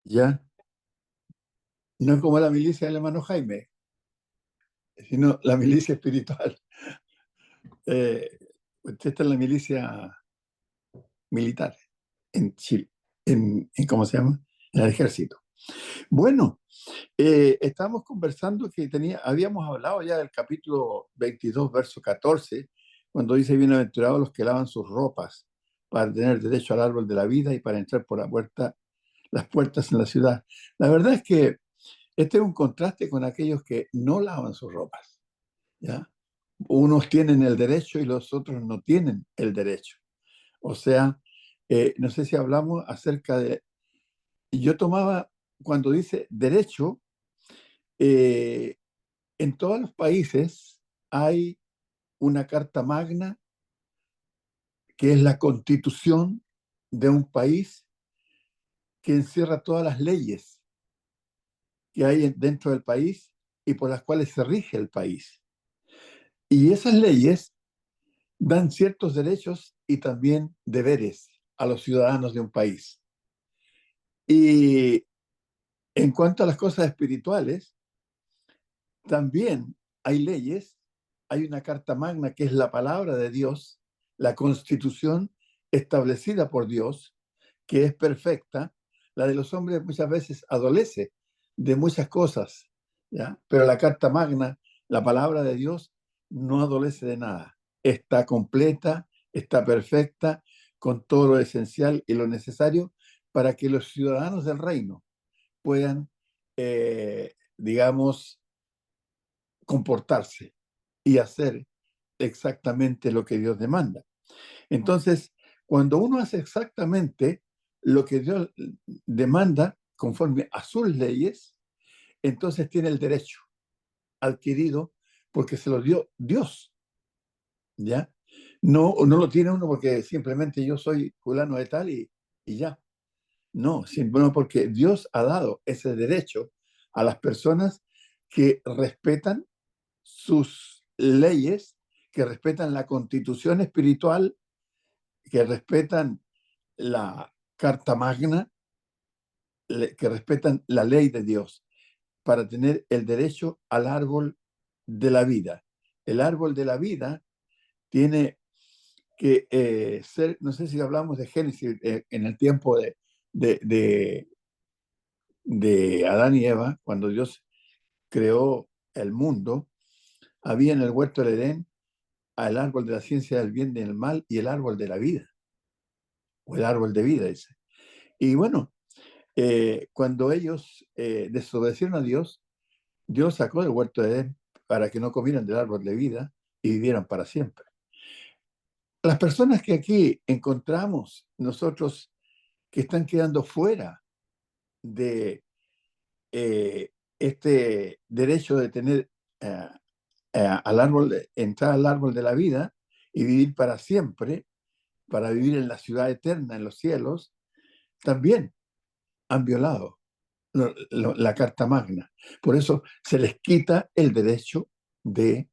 ya, no como la milicia del hermano Jaime, sino la milicia espiritual. Eh, Usted está en la milicia militar en Chile, ¿cómo se llama? En el ejército. Bueno, estábamos conversando que habíamos hablado ya del capítulo 22, verso 14, cuando dice: bienaventurados los que lavan sus ropas para tener derecho al árbol de la vida y para entrar por las puertas en la ciudad. La verdad es que este es un contraste con aquellos que no lavan sus ropas, ¿ya? Unos tienen el derecho y los otros no tienen el derecho. O sea, no sé si hablamos acerca de... Yo tomaba, cuando dice derecho, eh, en todos los países hay una carta magna que es la constitución de un país que encierra todas las leyes que hay dentro del país y por las cuales se rige el país. Y esas leyes dan ciertos derechos y también deberes a los ciudadanos de un país. Y en cuanto a las cosas espirituales, también hay leyes, hay una carta magna que es la palabra de Dios, la constitución establecida por Dios, que es perfecta. La de los hombres muchas veces adolece de muchas cosas, ¿ya? Pero la carta magna, la palabra de Dios, no adolece de nada. Está completa, está perfecta, con todo lo esencial y lo necesario para que los ciudadanos del reino puedan, digamos, comportarse y hacer exactamente lo que Dios demanda. Entonces, cuando uno hace exactamente lo que Dios demanda conforme a sus leyes, entonces tiene el derecho adquirido porque se lo dio Dios, ¿ya? No lo tiene uno porque simplemente yo soy fulano de tal y ya. No, simplemente porque Dios ha dado ese derecho a las personas que respetan sus leyes, que respetan la constitución espiritual, que respetan la Carta Magna, que respetan la ley de Dios para tener el derecho al árbol de la vida. El árbol de la vida tiene que ser, no sé si hablamos de Génesis, en el tiempo de, de, de Adán y Eva, cuando Dios creó el mundo, había en el huerto del Edén al árbol de la ciencia del bien y del mal y el árbol de la vida, o el árbol de vida, dice. Y bueno, cuando ellos desobedecieron a Dios, Dios sacó del huerto de Edén para que no comieran del árbol de vida y vivieran para siempre. Las personas que aquí encontramos nosotros que están quedando fuera de este derecho de tener entrar al árbol de la vida y vivir para siempre, para vivir en la ciudad eterna, en los cielos, también han violado la Carta Magna. Por eso se les quita el derecho de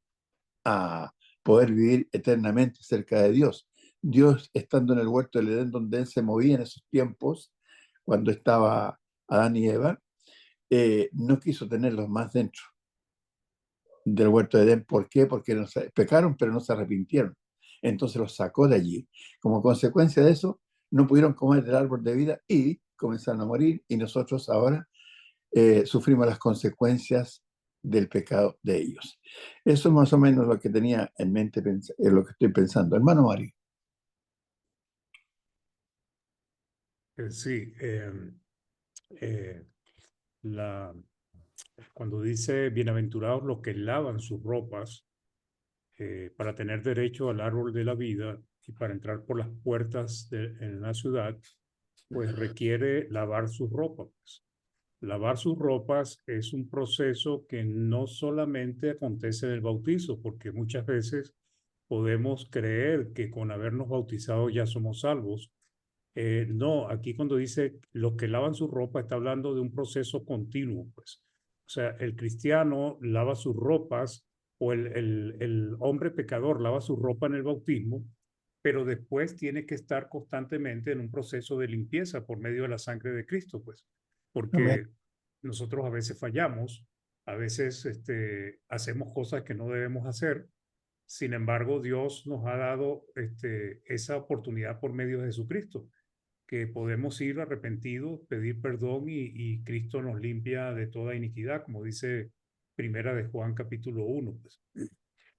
a poder vivir eternamente cerca de Dios. Dios, estando en el huerto del Edén, donde él se movía en esos tiempos, cuando estaba Adán y Eva, no quiso tenerlos más dentro del huerto de Edén. ¿Por qué? Porque pecaron, pero no se arrepintieron. Entonces los sacó de allí. Como consecuencia de eso, no pudieron comer del árbol de vida y comenzaron a morir. Y nosotros ahora sufrimos las consecuencias del pecado de ellos. Eso es más o menos lo que tenía en mente, lo que estoy pensando. Hermano Mario. Sí, eh, la, cuando dice bienaventurados los que lavan sus ropas para tener derecho al árbol de la vida y para entrar por las puertas en la ciudad, pues requiere lavar sus ropas, pues. Lavar sus ropas es un proceso que no solamente acontece en el bautizo, porque muchas veces podemos creer que con habernos bautizado ya somos salvos. No, aquí cuando dice los que lavan su ropa está hablando de un proceso continuo, pues. O sea, el cristiano lava sus ropas o el hombre pecador lava su ropa en el bautismo, pero después tiene que estar constantemente en un proceso de limpieza por medio de la sangre de Cristo, pues. Amén. porque nosotros a veces fallamos, a veces hacemos cosas que no debemos hacer. Sin embargo, Dios nos ha dado esa oportunidad por medio de Jesucristo, que podemos ir arrepentidos, pedir perdón y Cristo nos limpia de toda iniquidad, como dice Primera de Juan capítulo 1. Pues.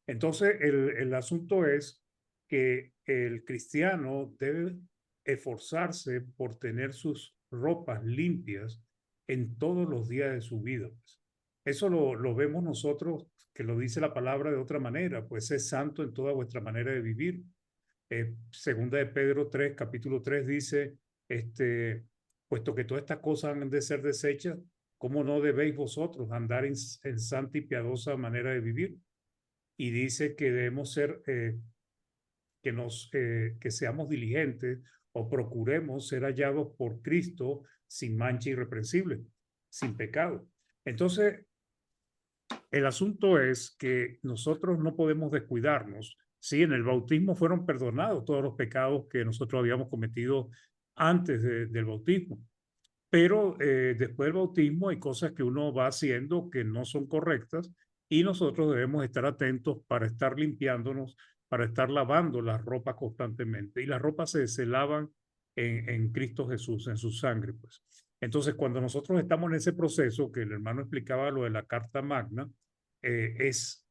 Entonces, el asunto es que el cristiano debe esforzarse por tener sus ropas limpias en todos los días de su vida. Pues. Eso lo vemos nosotros, que lo dice la palabra de otra manera, pues es santo en toda vuestra manera de vivir. Segunda de Pedro 3, capítulo 3 dice, puesto que todas estas cosas han de ser desechas, ¿cómo no debéis vosotros andar en santa y piadosa manera de vivir? Y dice que debemos ser, que seamos diligentes o procuremos ser hallados por Cristo sin mancha irreprensible, sin pecado. Entonces, el asunto es que nosotros no podemos descuidarnos. Sí, en el bautismo fueron perdonados todos los pecados que nosotros habíamos cometido antes del bautismo. Pero después del bautismo hay cosas que uno va haciendo que no son correctas y nosotros debemos estar atentos para estar limpiándonos, para estar lavando las ropas constantemente. Y las ropas se lavan en Cristo Jesús, en su sangre. Pues. Entonces, cuando nosotros estamos en ese proceso, que el hermano explicaba lo de la Carta Magna, es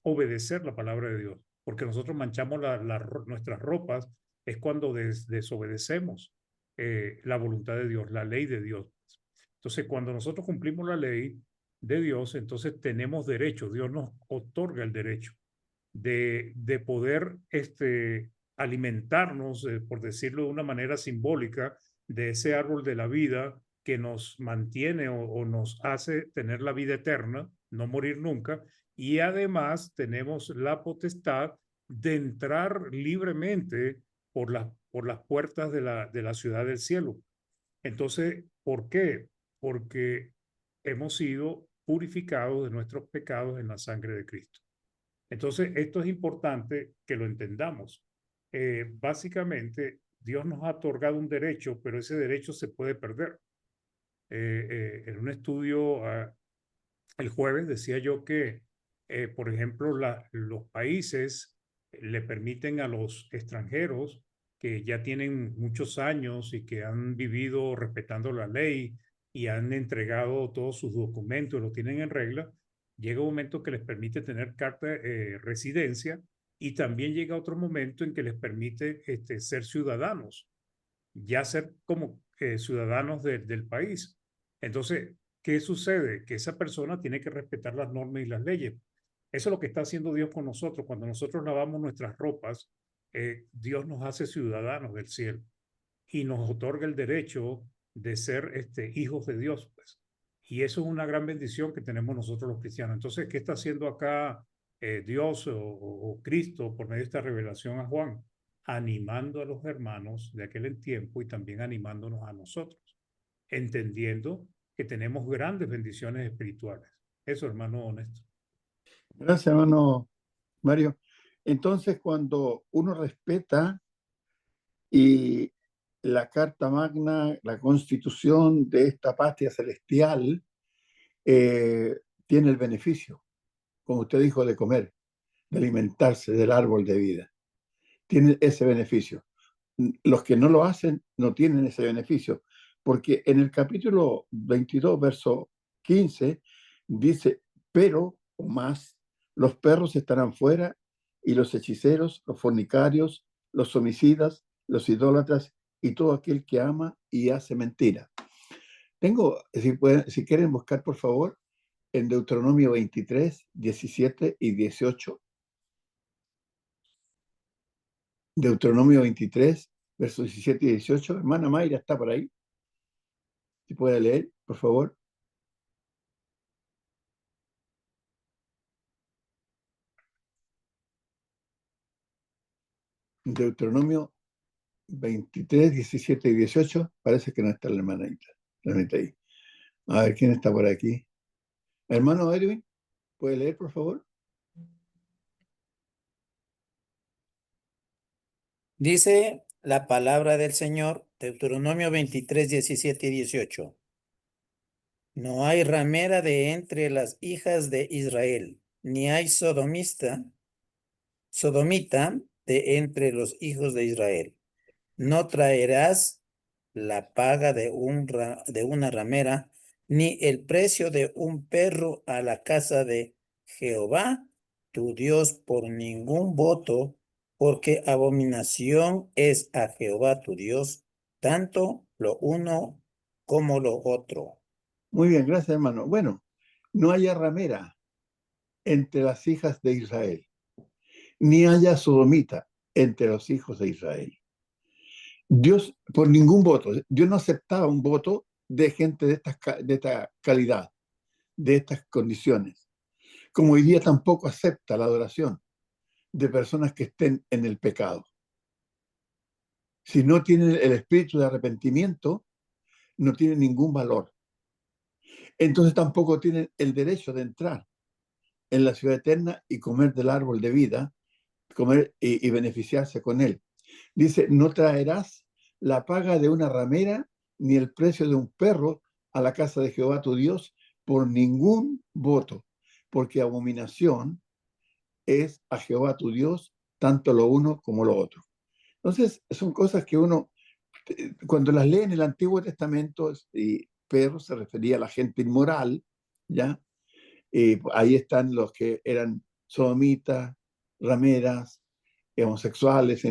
obedecer la palabra de Dios, porque nosotros manchamos nuestras ropas, es cuando desobedecemos la voluntad de Dios, la ley de Dios. Entonces, cuando nosotros cumplimos la ley de Dios, entonces tenemos derecho, Dios nos otorga el derecho de poder alimentarnos, por decirlo de una manera simbólica, de ese árbol de la vida que nos mantiene o nos hace tener la vida eterna, no morir nunca, y además tenemos la potestad de entrar libremente por las puertas de la ciudad del cielo. Entonces, ¿por qué? Porque hemos sido purificados de nuestros pecados en la sangre de Cristo. Entonces, esto es importante que lo entendamos. Básicamente, Dios nos ha otorgado un derecho, pero ese derecho se puede perder. En un estudio el jueves decía yo que, por ejemplo, los países le permiten a los extranjeros que ya tienen muchos años y que han vivido respetando la ley y han entregado todos sus documentos, lo tienen en regla, llega un momento que les permite tener carta de residencia y también llega otro momento en que les permite ser ciudadanos, ya ser como ciudadanos del país. Entonces, ¿qué sucede? Que esa persona tiene que respetar las normas y las leyes. Eso es lo que está haciendo Dios con nosotros. Cuando nosotros lavamos nuestras ropas, Dios nos hace ciudadanos del cielo y nos otorga el derecho de ser hijos de Dios. Pues. Y eso es una gran bendición que tenemos nosotros los cristianos. Entonces, ¿qué está haciendo acá Dios o Cristo por medio de esta revelación a Juan? Animando a los hermanos de aquel tiempo y también animándonos a nosotros, entendiendo que tenemos grandes bendiciones espirituales. Eso, hermano honesto. Gracias, hermano Mario. Entonces, cuando uno respeta y la Carta Magna, la constitución de esta patria celestial, tiene el beneficio, como usted dijo, de comer, de alimentarse del árbol de vida. Tiene ese beneficio. Los que no lo hacen no tienen ese beneficio, porque en el capítulo 22, verso 15, dice, pero o más, los perros estarán fuera y los hechiceros, los fornicarios, los homicidas, los idólatras y todo aquel que ama y hace mentira. Tengo, si quieren buscar, por favor, en Deuteronomio 23, 17 y 18. Deuteronomio 23, versos 17 y 18. Hermana Mayra, ¿está por ahí? Si puede leer, por favor. Deuteronomio 23, 17 y 18. Parece que no está la hermanita ahí. A ver, ¿quién está por aquí? Hermano Edwin, ¿puede leer, por favor? Dice la palabra del Señor, Deuteronomio 23, 17 y 18. No hay ramera de entre las hijas de Israel, ni hay sodomita de entre los hijos de Israel. No traerás la paga de una ramera, ni el precio de un perro a la casa de Jehová, tu Dios, por ningún voto, porque abominación es a Jehová tu Dios, tanto lo uno como lo otro. Muy bien, gracias, hermano. Bueno, no haya ramera entre las hijas de Israel, ni haya sodomita entre los hijos de Israel. Dios, por ningún voto, Dios no aceptaba un voto de gente de esta calidad, de estas condiciones. Como hoy día tampoco acepta la adoración de personas que estén en el pecado. Si no tienen el espíritu de arrepentimiento, no tienen ningún valor. Entonces tampoco tienen el derecho de entrar en la ciudad eterna y comer del árbol de vida, comer y beneficiarse con él. Dice, no traerás la paga de una ramera ni el precio de un perro a la casa de Jehová tu Dios por ningún voto, porque abominación es a Jehová tu Dios, tanto lo uno como lo otro. Entonces, son cosas que uno, cuando las lee en el Antiguo Testamento, y perro se refería a la gente inmoral, ¿ya? Ahí están los que eran sodomitas, rameras, homosexuales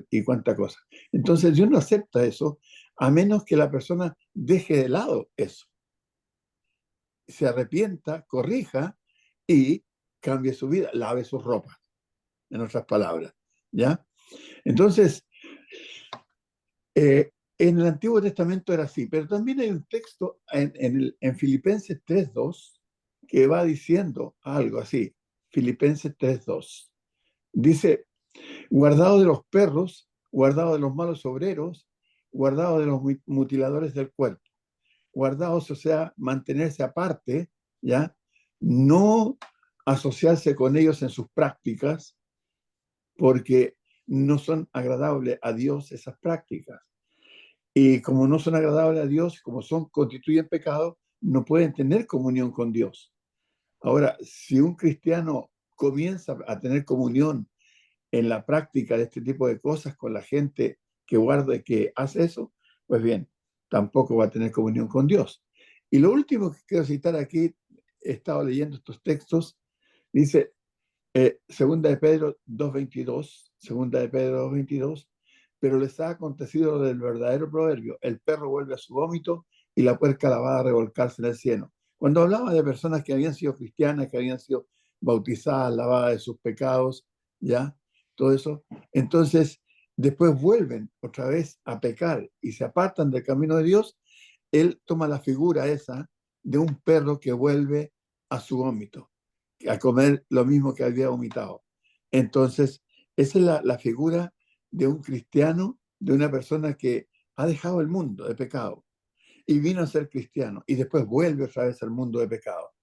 y cuánta cosa. Entonces Dios no acepta eso a menos que la persona deje de lado eso, se arrepienta, corrija y cambie su vida, lave sus ropas, en otras palabras, ¿ya? Entonces, en el Antiguo Testamento era así, pero también hay un texto en Filipenses 3:2 que va diciendo algo así. Filipenses 3:2. Dice, guardado de los perros, guardado de los malos obreros, guardado de los mutiladores del cuerpo. Guardados, o sea, mantenerse aparte, ¿ya? No asociarse con ellos en sus prácticas, porque no son agradables a Dios esas prácticas. Y como no son agradables a Dios, como constituyen pecado, no pueden tener comunión con Dios. Ahora, si un cristiano comienza a tener comunión en la práctica de este tipo de cosas con la gente que guarda y que hace eso, pues bien, tampoco va a tener comunión con Dios. Y lo último que quiero citar aquí, he estado leyendo estos textos, dice segunda de Pedro 2:22, segunda de Pedro 2:22, pero les ha acontecido lo del verdadero proverbio, el perro vuelve a su vómito y la puerca la va a revolcarse en el cielo. Cuando hablaba de personas que habían sido cristianas, que habían sido bautizadas, lavadas de sus pecados, ¿ya? Todo eso. Entonces, después vuelven otra vez a pecar y se apartan del camino de Dios. Él toma la figura esa de un perro que vuelve a su vómito, a comer lo mismo que había vomitado. Entonces, esa es la figura de un cristiano, de una persona que ha dejado el mundo de pecado y vino a ser cristiano y después vuelve otra vez al mundo de pecado.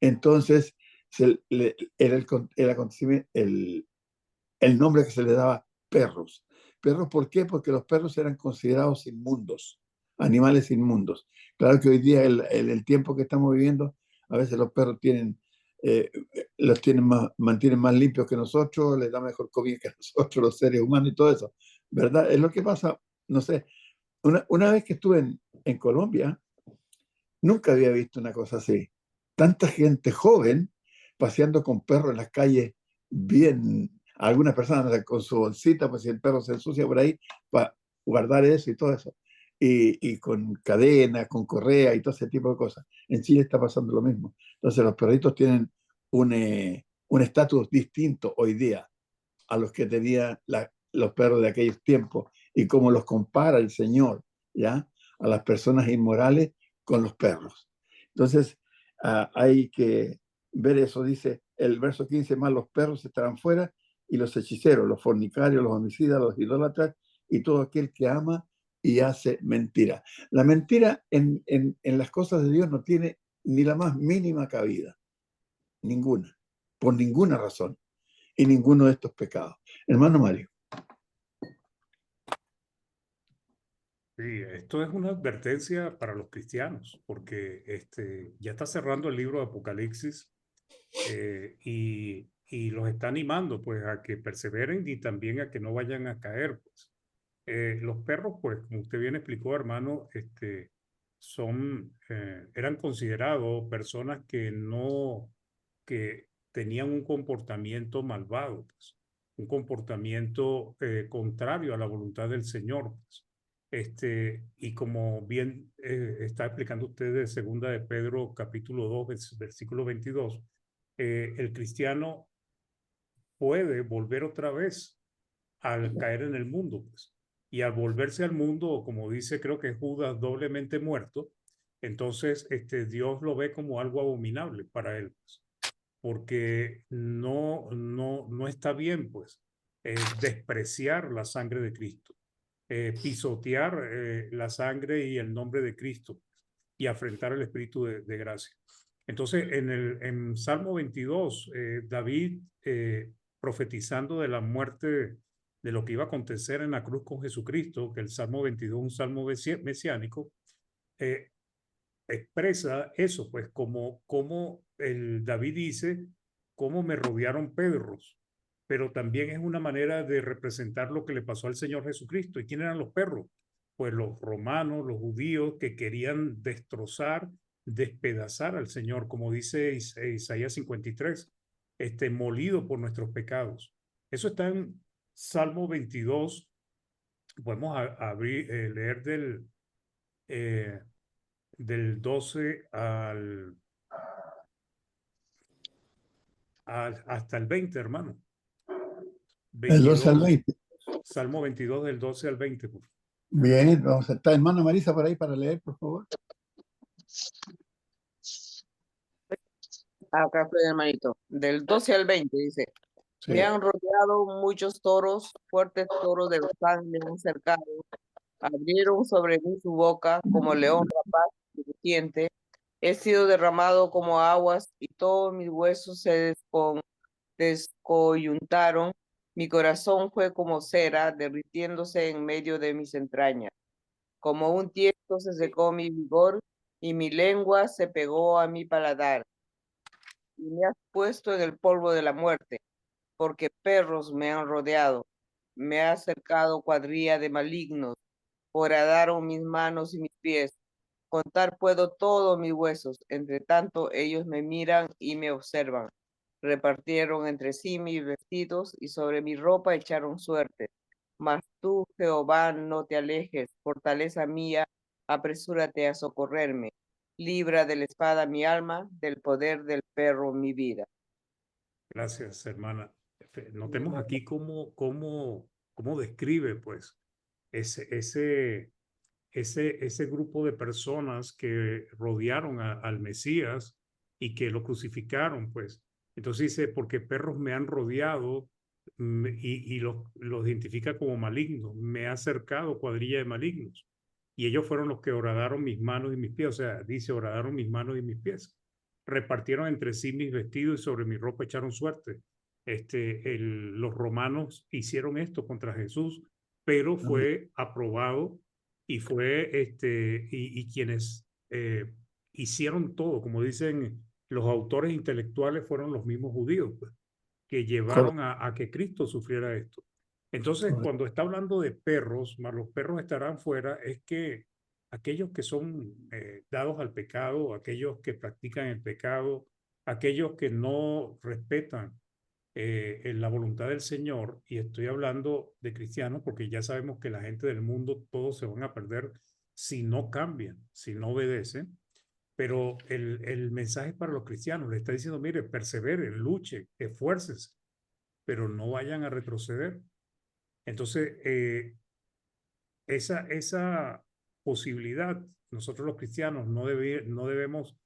Entonces, era el acontecimiento, el nombre que se le daba perros. ¿Perros por qué? Porque los perros eran considerados inmundos, animales inmundos. Claro que hoy día, el tiempo que estamos viviendo, a veces los perros los tienen mantienen más limpios que nosotros, les da mejor comida que nosotros, los seres humanos y todo eso. ¿Verdad? Es lo que pasa, no sé. Una vez que estuve en Colombia, nunca había visto una cosa así. Tanta gente joven paseando con perros en las calles, bien, algunas personas con su bolsita, pues si el perro se ensucia por ahí, para guardar eso y todo eso. Y con cadenas, con correa y todo ese tipo de cosas. En Chile está pasando lo mismo. Entonces los perritos tienen un estatus distinto hoy día a los que tenían los perros de aquellos tiempos y cómo los compara el Señor, ¿ya? A las personas inmorales con los perros. Entonces, hay que ver eso. Dice el verso 15, más los perros estarán fuera y los hechiceros, los fornicarios, los homicidas, los idólatras y todo aquel que ama y hace mentira. La mentira en las cosas de Dios no tiene ni la más mínima cabida, ninguna, por ninguna razón, y ninguno de estos pecados. Hermano Mario. Sí, esto es una advertencia para los cristianos, porque ya está cerrando el libro de Apocalipsis y los está animando pues a que perseveren y también a que no vayan a caer. Pues. Los perros, pues, como usted bien explicó, hermano, eran considerados personas que tenían un comportamiento malvado, pues, un comportamiento contrario a la voluntad del Señor, pues. Y como bien está explicando usted de segunda de Pedro, capítulo 2, versículo 22, el cristiano puede volver otra vez al caer en el mundo, pues. Y al volverse al mundo, como dice, creo que Judas, doblemente muerto, entonces Dios lo ve como algo abominable para él, pues, porque no está bien, pues, despreciar la sangre de Cristo, pisotear la sangre y el nombre de Cristo y afrentar el Espíritu de gracia. Entonces, en Salmo 22, David, profetizando de la muerte, de lo que iba a acontecer en la cruz con Jesucristo, que el Salmo 22 es un salmo mesiánico, eh, expresa eso, pues como el David dice, cómo me rodearon perros, pero también es una manera de representar lo que le pasó al Señor Jesucristo. ¿Y quién eran los perros? Pues los romanos, los judíos que querían destrozar, despedazar al Señor, como dice Isaías 53, molido por nuestros pecados. Eso está en Salmo 22. Podemos abrir, leer eh, del 12 hasta el 20, hermano. Del 12 al 22, 20. Salmo 22 del 12 al 20. Por favor. Bien, vamos a estar. Hermana Marisa por ahí para leer, por favor. Acá estoy, hermanito. Del 12 al 20 dice, Sí. me han rodeado muchos toros, fuertes toros de Bazán me han cercado, abrieron sobre mí su boca como león rapaz y rugiente. He sido derramado como aguas y todos mis huesos se descoyuntaron. Mi corazón fue como cera derritiéndose en medio de mis entrañas. Como un tiesto se secó mi vigor y mi lengua se pegó a mi paladar. Y me has puesto en el polvo de la muerte, porque perros me han rodeado. Me ha cercado cuadrilla de malignos, horadaron mis manos y mis pies. Contar puedo todos mis huesos, entre tanto ellos me miran y me observan. Repartieron entre sí mis vestidos y sobre mi ropa echaron suerte. Mas tú, Jehová, no te alejes, fortaleza mía, apresúrate a socorrerme. Libra de la espada mi alma, del poder del perro mi vida. Gracias, hermana. Notemos aquí cómo describe, pues, ese grupo de personas que rodearon al Mesías y que lo crucificaron, pues. Entonces dice, porque perros me han rodeado y los identifica como malignos, me ha acercado cuadrilla de malignos. Y ellos fueron los que horadaron mis manos y mis pies, o sea, dice, horadaron mis manos y mis pies. Repartieron entre sí mis vestidos y sobre mi ropa echaron suerte. Los romanos hicieron esto contra Jesús, pero fue aprobado y y quienes hicieron todo, como dicen los autores intelectuales, fueron los mismos judíos, pues, que llevaron a que Cristo sufriera esto. Entonces, cuando está hablando de perros, más los perros estarán fuera, es que aquellos que son dados al pecado, aquellos que practican el pecado, aquellos que no respetan en la voluntad del Señor, y estoy hablando de cristianos porque ya sabemos que la gente del mundo todos se van a perder si no cambian, si no obedecen, pero el mensaje es para los cristianos, le está diciendo, mire, perseveren, luchen, esfuércense, pero no vayan a retroceder. Entonces, esa posibilidad, nosotros los cristianos no debemos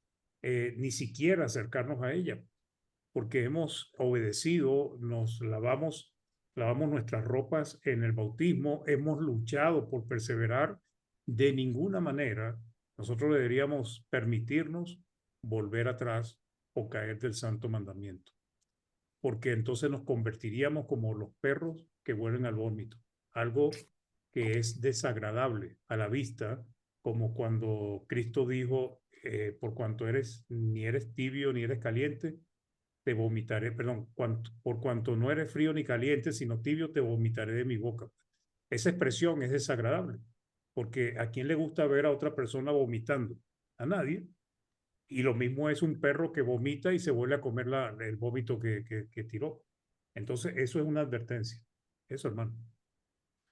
ni siquiera acercarnos a ella, porque hemos obedecido, lavamos nuestras ropas en el bautismo, hemos luchado por perseverar. De ninguna manera nosotros deberíamos permitirnos volver atrás o caer del santo mandamiento, porque entonces nos convertiríamos como los perros que vuelven al vómito, algo que es desagradable a la vista, como cuando Cristo dijo, por cuanto ni eres tibio ni eres caliente, te vomitaré, perdón, por cuanto no eres frío ni caliente, sino tibio, te vomitaré de mi boca. Esa expresión es desagradable, porque ¿a quién le gusta ver a otra persona vomitando? A nadie. Y lo mismo es un perro que vomita y se vuelve a comer el vómito que tiró. Entonces, eso es una advertencia. Eso, hermano.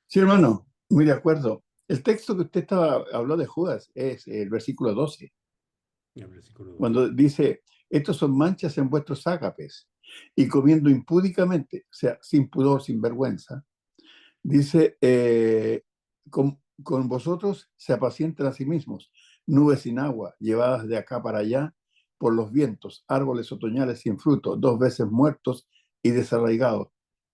Sí, hermano, muy de acuerdo. El texto que usted habló de Judas es el versículo 12, El versículo 12. cuando dice, estos son manchas en vuestros ágapes, y comiendo impúdicamente, o sea, sin pudor, sin vergüenza, dice, con vosotros se apacientan a sí mismos, nubes sin agua, llevadas de acá para allá por los vientos, árboles otoñales sin fruto, 2 veces muertos y desarraigados.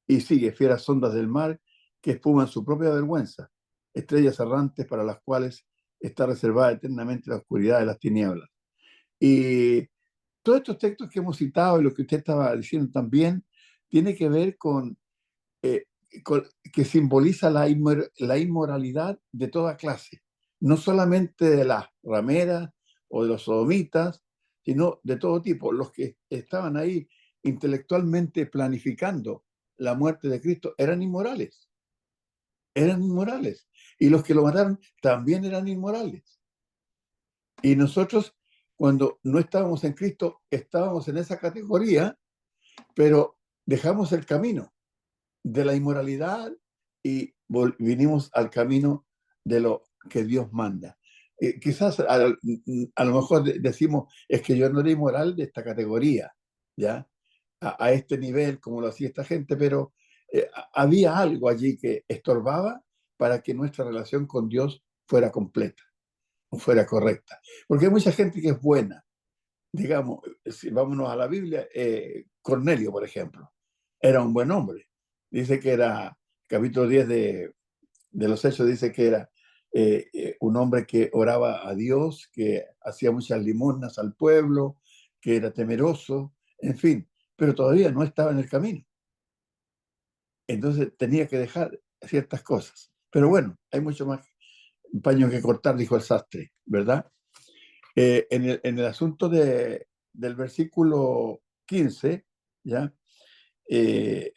Y sigue, fieras ondas del mar que espuman su propia vergüenza, estrellas errantes para las cuales está reservada eternamente la oscuridad de las tinieblas. Y todos estos textos que hemos citado y lo que usted estaba diciendo también, tiene que ver eh, que simboliza la inmoralidad de toda clase, no solamente de las rameras o de los sodomitas, sino de todo tipo. Los que estaban ahí intelectualmente planificando la muerte de Cristo eran inmorales, y los que lo mataron también eran inmorales. Y nosotros, cuando no estábamos en Cristo, estábamos en esa categoría, pero dejamos el camino de la inmoralidad y vinimos al camino de lo que Dios manda. Quizás a lo mejor decimos, es que yo no era inmoral de esta categoría, ¿ya? A este nivel, como lo hacía esta gente, pero había algo allí que estorbaba para que nuestra relación con Dios fuera completa o fuera correcta. Porque hay mucha gente que es buena. Digamos, si vámonos a la Biblia, Cornelio, por ejemplo, era un buen hombre. Dice que era, capítulo 10 de los Hechos, dice que era un hombre que oraba a Dios, que hacía muchas limosnas al pueblo, que era temeroso, en fin, pero todavía no estaba en el camino. Entonces tenía que dejar ciertas cosas. Pero bueno, hay mucho más paño que cortar, dijo el sastre, ¿verdad? En el asunto del versículo 15, ¿ya? Es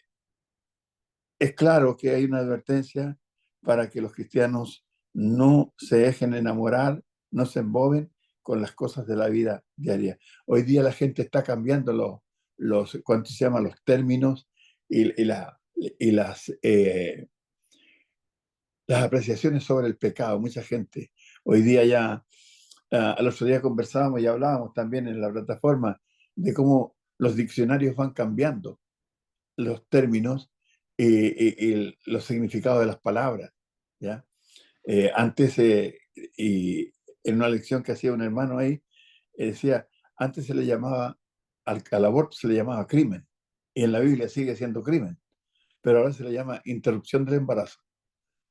claro que hay una advertencia para que los cristianos no se dejen enamorar, no se emboben con las cosas de la vida diaria. Hoy día la gente está cambiando ¿cuánto se llama? Los términos y las apreciaciones sobre el pecado. Mucha gente hoy día ya, al otro día conversábamos y hablábamos también en la plataforma de cómo los diccionarios van cambiando los términos y los significados de las palabras, ¿ya? Antes, y en una lección que hacía un hermano ahí, decía, antes se le llamaba, al aborto se le llamaba crimen, y en la Biblia sigue siendo crimen, pero ahora se le llama interrupción del embarazo.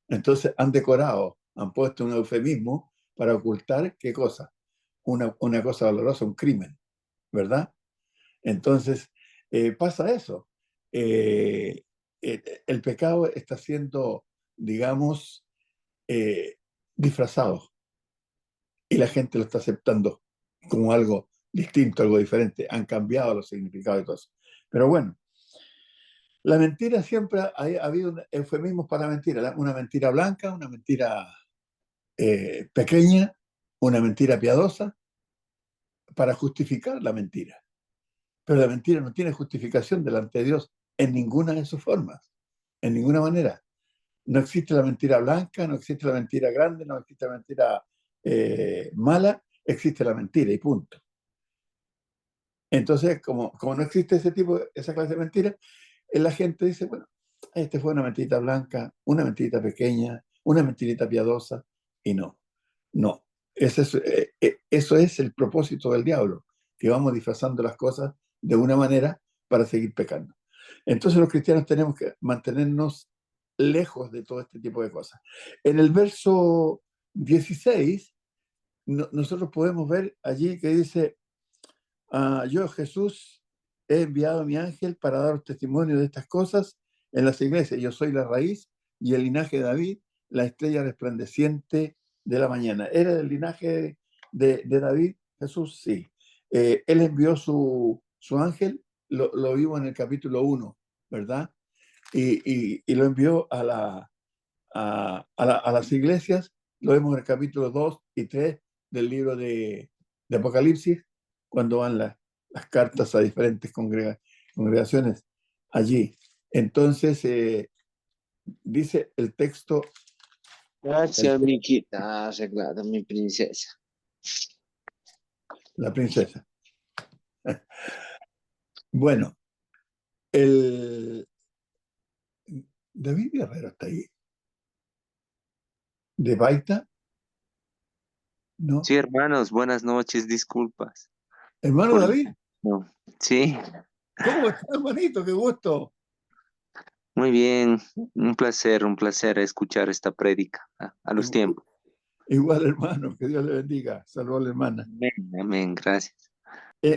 Entonces han decorado, han puesto un eufemismo para ocultar qué cosa, una cosa dolorosa, un crimen, ¿verdad? Entonces pasa eso. El pecado está siendo, digamos, disfrazado y la gente lo está aceptando como algo distinto, algo diferente. Han cambiado los significados y todo eso. Pero bueno, la mentira siempre ha habido eufemismos para la mentira. Una mentira blanca, una mentira pequeña, una mentira piadosa, para justificar la mentira. Pero la mentira no tiene justificación delante de Dios en ninguna de sus formas, en ninguna manera. No existe la mentira blanca, no existe la mentira grande, no existe la mentira mala, existe la mentira y punto. Entonces, como no existe esa clase de mentira, la gente dice, bueno, este fue una mentirita blanca, una mentirita pequeña, una mentirita piadosa, y no. Eso es el propósito del diablo, que vamos disfrazando las cosas de una manera para seguir pecando. Entonces los cristianos tenemos que mantenernos lejos de todo este tipo de cosas. En el verso 16, nosotros podemos ver allí que dice, yo Jesús he enviado a mi ángel para daros testimonio de estas cosas en las iglesias. Yo soy la raíz y el linaje de David, la estrella resplandeciente de la mañana. ¿Era del linaje de David, Jesús? Sí. Él envió su ángel, lo vimos en el capítulo 1, ¿verdad? Y lo envió a las iglesias, lo vemos en el capítulo 2 y 3 del libro de Apocalipsis, cuando van las cartas a diferentes congregaciones allí. Entonces, dice el texto. Gracias, Miquita, arreglada, mi princesa. La princesa. Bueno, David Guerrero está ahí. ¿De Baita? ¿No? Sí, hermanos, buenas noches, disculpas. ¿Hermano David? No. Sí, ¿Cómo está, hermanito? ¡Qué gusto! muy bien, un placer escuchar esta prédica a los tiempos. Igual, hermano, que Dios le bendiga. Salud a la hermana. Amén, amén, gracias.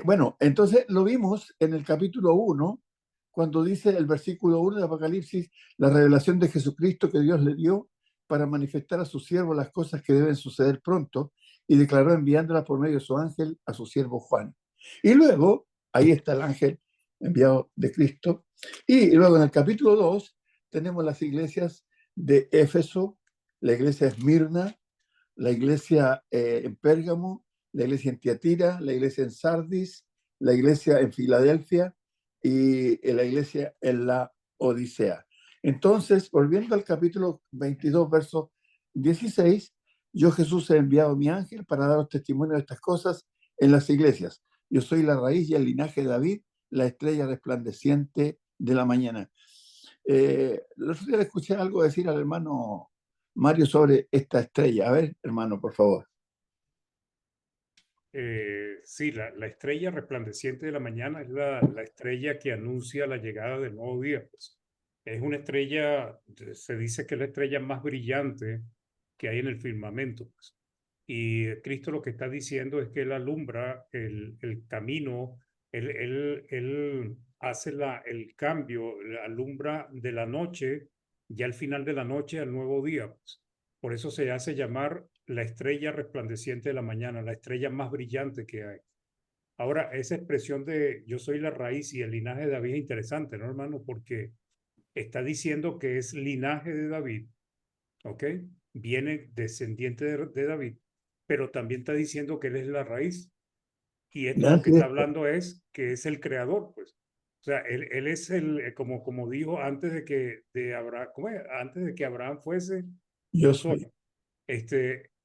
Bueno, entonces lo vimos en el capítulo 1, cuando dice el versículo 1 de Apocalipsis, la revelación de Jesucristo que Dios le dio para manifestar a su siervo las cosas que deben suceder pronto, y declaró enviándola por medio de su ángel a su siervo Juan. Y luego, ahí está el ángel enviado de Cristo. Y luego en el capítulo 2 tenemos las iglesias de Éfeso, la iglesia de Esmirna, la iglesia en Pérgamo, la iglesia en Tiatira, la iglesia en Sardis, la iglesia en Filadelfia y la iglesia en la Odisea. Entonces, volviendo al capítulo 22, verso 16, yo Jesús he enviado mi ángel para daros testimonio de estas cosas en las iglesias. Yo soy la raíz y el linaje de David, la estrella resplandeciente de la mañana. Los días escuché algo decir al hermano Mario sobre esta estrella. A ver, hermano, por favor. Sí, la estrella resplandeciente de la mañana es la estrella que anuncia la llegada del nuevo día. Pues. Es una estrella, se dice que es la estrella más brillante que hay en el firmamento. Pues. Y Cristo lo que está diciendo es que Él alumbra el camino, Él hace el cambio, alumbra de la noche, ya al final de la noche al nuevo día. Pues. Por eso se hace llamar la estrella resplandeciente de la mañana, la estrella más brillante que hay. Ahora, esa expresión de yo soy la raíz y el linaje de David es interesante, ¿no, hermano? Porque está diciendo que es linaje de David, ¿ok? Viene descendiente de David, pero también está diciendo que él es la raíz. Y esto lo que está hablando es que es el creador, pues. O sea, él es como dijo antes de que Abraham, antes de que Abraham fuese, yo soy.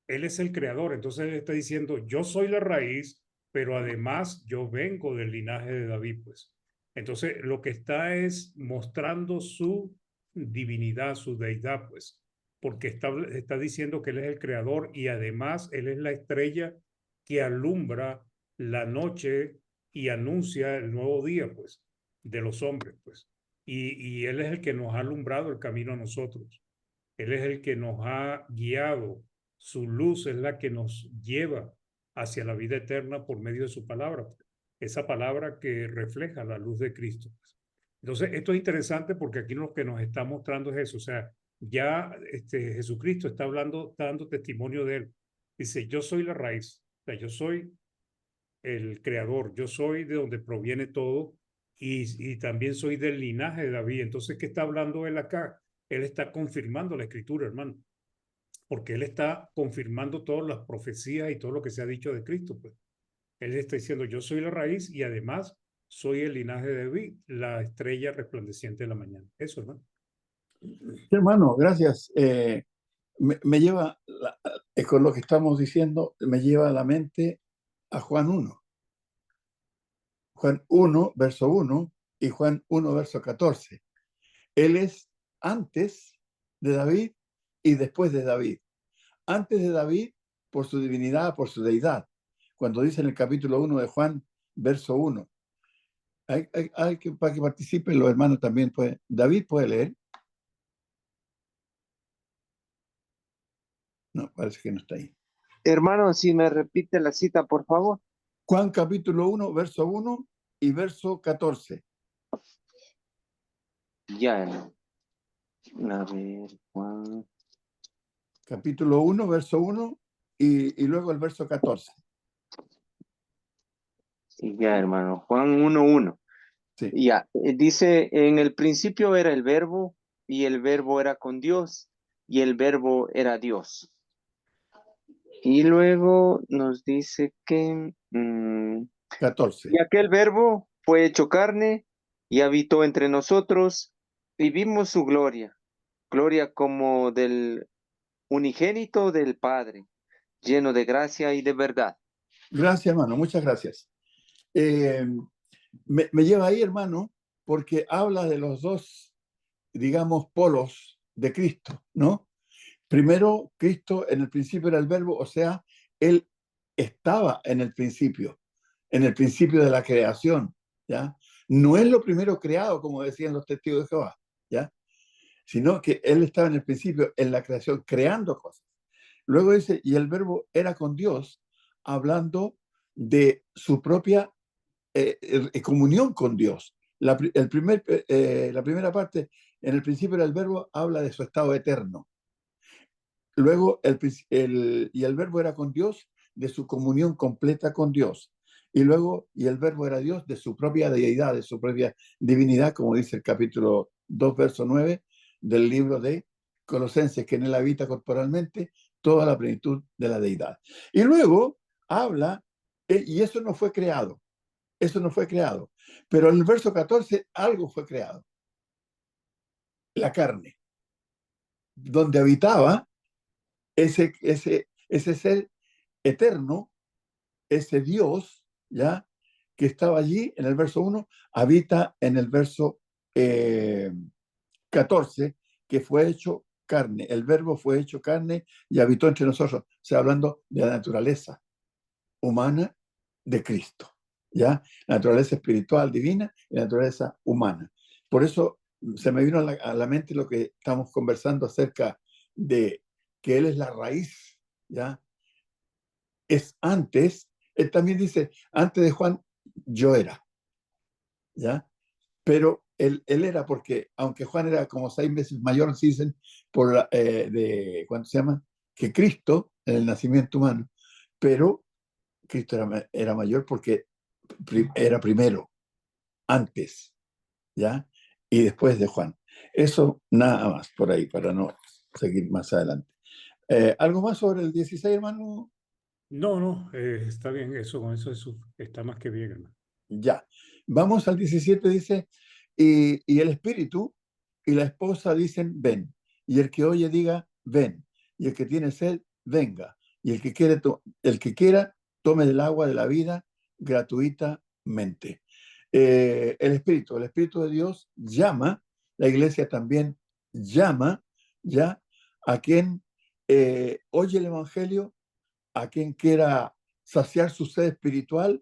Él es el creador, entonces él está diciendo, yo soy la raíz, pero además yo vengo del linaje de David, pues. Entonces lo que está es mostrando su divinidad, su deidad, pues, porque está diciendo que él es el creador y además él es la estrella que alumbra la noche y anuncia el nuevo día, pues, de los hombres, pues. Y él es el que nos ha alumbrado el camino a nosotros. Él es el que nos ha guiado. Su luz es la que nos lleva hacia la vida eterna por medio de su palabra. Esa palabra que refleja la luz de Cristo. Entonces, esto es interesante porque aquí lo que nos está mostrando es eso. O sea, ya Jesucristo está hablando, está dando testimonio de él. Dice, yo soy la raíz. O sea, yo soy el creador. Yo soy de donde proviene todo y también soy del linaje de David. Entonces, ¿qué está hablando él acá? Él está confirmando la escritura, hermano, porque él está confirmando todas las profecías y todo lo que se ha dicho de Cristo. Pues. Él está diciendo, yo soy la raíz y además soy el linaje de David, la estrella resplandeciente de la mañana. Eso, hermano. Hermano, gracias. Me lleva, con lo que estamos diciendo, me lleva a la mente a Juan 1. Juan 1, verso 1 y Juan 1, verso 14. Él es antes de David y después de David. Antes de David por su divinidad, por su deidad. Cuando dice en el capítulo 1 de Juan, verso 1. Para que participen los hermanos también. David puede leer. No, parece que no está ahí. Hermano, si me repite la cita, por favor. Juan capítulo 1, verso 1 y verso 14. Ya, a ver, Juan. capítulo 1, verso 1 y luego el verso 14. Y ya, hermano, Juan 1:1. Sí. Ya, dice, en el principio era el verbo y el verbo era con Dios y el verbo era Dios. Y luego nos dice que, 14. y aquel verbo fue hecho carne y habitó entre nosotros y vimos su gloria, gloria como del unigénito del Padre, lleno de gracia y de verdad. Gracias, hermano, muchas gracias. Me lleva ahí, hermano, porque habla de los dos, digamos, polos de Cristo, ¿no? Primero, Cristo en el principio era el verbo, o sea, Él estaba en el principio de la creación, ¿ya? No es lo primero creado, como decían los testigos de Jehová, ¿ya? Sino que Él estaba en el principio, en la creación, creando cosas. Luego dice, y el verbo era con Dios, hablando de su propia comunión con Dios. La primera parte, en el principio era el verbo, habla de su estado eterno. Luego, y el verbo era con Dios, de su comunión completa con Dios. Y luego, y el verbo era Dios, de su propia deidad, de su propia divinidad, como dice el capítulo 2, verso 9 del libro de Colosenses, que en él habita corporalmente toda la plenitud de la deidad. Y luego habla, y eso no fue creado, pero en el verso 14 algo fue creado, la carne, donde habitaba ese ser eterno, ese Dios, ¿ya? Que estaba allí en el verso 1, habita en el verso 14, que fue hecho carne. El verbo fue hecho carne y habitó entre nosotros. O sea, hablando de la naturaleza humana de Cristo, ¿ya? La naturaleza espiritual divina y la naturaleza humana. Por eso se me vino a la mente lo que estamos conversando acerca de que Él es la raíz, ¿ya? Es antes, él también dice, antes de Juan, yo era, ¿ya? Pero él era porque, aunque Juan era como 6 veces mayor, se dicen, ¿cuánto se llama? Que Cristo, en el nacimiento humano, pero Cristo era mayor porque era primero, antes, ¿ya? Y después de Juan. Eso nada más por ahí, para no seguir más adelante. ¿Algo más sobre el 16, hermano? No, no, está bien, con eso está más que bien, hermano. Ya. Vamos al 17, dice, y el espíritu y la esposa dicen, ven. Y el que oye diga, ven. Y el que tiene sed, venga. Y el que quiera, tome del agua de la vida gratuitamente. El Espíritu de Dios llama, la iglesia también llama, ya, a quien oye el Evangelio, a quien quiera saciar su sed espiritual,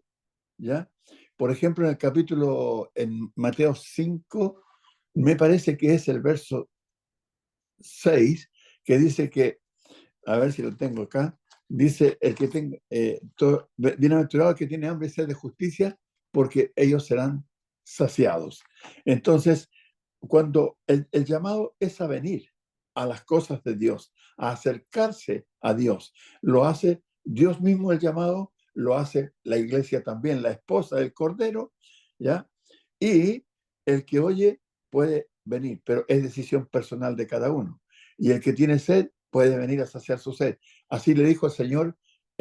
¿ya? Por ejemplo, en Mateo 5, me parece que es el verso 6, que dice que, a ver si lo tengo acá, dice, el que tenga, bienaventurado el que tiene hambre y sed de justicia, porque ellos serán saciados. Entonces, cuando el llamado es a venir a las cosas de Dios, a acercarse a Dios, lo hace Dios mismo el llamado, lo hace la iglesia también, la esposa del Cordero, ¿ya? Y el que oye puede venir, pero es decisión personal de cada uno. Y el que tiene sed puede venir a saciar su sed. Así le dijo el Señor,